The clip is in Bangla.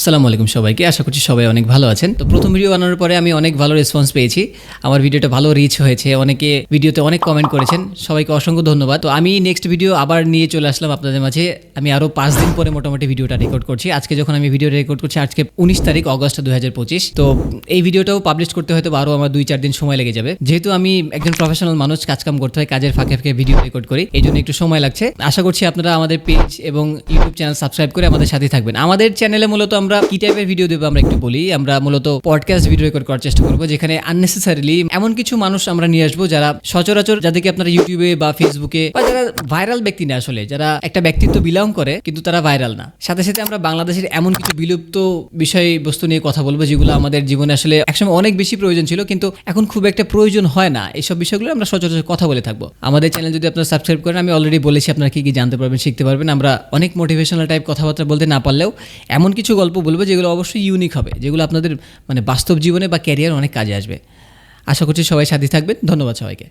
আসসালামু আলাইকুম সবাইকে, আশা করছি সবাই অনেক ভালো আছেন। তো প্রথম ভিডিও বানানোর পরে আমি অনেক ভালো রেসপন্স পেয়েছি, আমার ভিডিওটা ভালো রিচ হয়েছে, অনেকে ভিডিওতে অনেক কমেন্ট করেছেন, সবাইকে অসংখ্য ধন্যবাদ। তো আমি নেক্সট ভিডিও আবার নিয়ে চলে আসলাম আপনাদের মাঝে। আমি আরও 5 দিন পরে মোটামুটি ভিডিওটা রেকর্ড করছি। আজকে যখন আমি ভিডিও রেকর্ড করছি, আজকে 19 তারিখ অগস্ট 2025। তো এই ভিডিওটাও পাবলিশ করতে হয়তো আরও আমার 2-4 দিন সময় লেগে যাবে, যেহেতু আমি একজন প্রফেশনাল মানুষ, কাজকাম করতে হয়, কাজের ফাঁকে ফাঁকে ভিডিও রেকর্ড করি, এই জন্য একটু সময় লাগছে। আশা করছি আপনারা আমাদের পেজ এবং ইউটিউব চ্যানেল সাবস্ক্রাইব করে আমাদের সাথে থাকবেন। আমাদের চ্যানেলে মূলত আমরা কি টাইপের ভিডিও দেবো আমরা একটু বলি। আমরা মূলত পডকাস্ট ভিডিও রেকর্ড করার চেষ্টা করবো, যেখানে আননেসেসারিলি এমন কিছু মানুষ আমরা নিয়ে আসবো যারা সচরাচর, যাদেরকে আপনারা ইউটিউবে বা ফেসবুকে, বা যারা ভাইরাল ব্যক্তি না, আসলে যারা একটা ব্যক্তিত্ব বিলং করে কিন্তু তারা ভাইরাল না। সাথে সাথে আমরা বাংলাদেশের এমন কিছু বিলুপ্ত বিষয়বস্তু নিয়ে কথা বলবো, যেগুলো আমাদের জীবনে আসলে একসময় অনেক বেশি প্রয়োজন ছিল কিন্তু এখন খুব একটা প্রয়োজন হয় না। এইসব বিষয়গুলো আমরা সচরাচর কথা বলে থাকবো। আমাদের চ্যানেল যদি আপনারা সাবস্ক্রাইব করেন, আমি অলরেডি বলেছি আপনারা কি কি জানতে পারবেন, শিখতে পারবেন। আমরা অনেক মোটিভেশনাল টাইপ কথাবার্তা বলতে না পারলেও এমন কিছু গল্প বলবো যেগুলো অবশ্যই ইউনিক হবে, যেগুলো আপনাদের বাস্তব জীবনে বা ক্যারিয়ার অনেক কাজে আসবে। আশা করছি সবাই সাথে থাকবেন। ধন্যবাদ সবাইকে।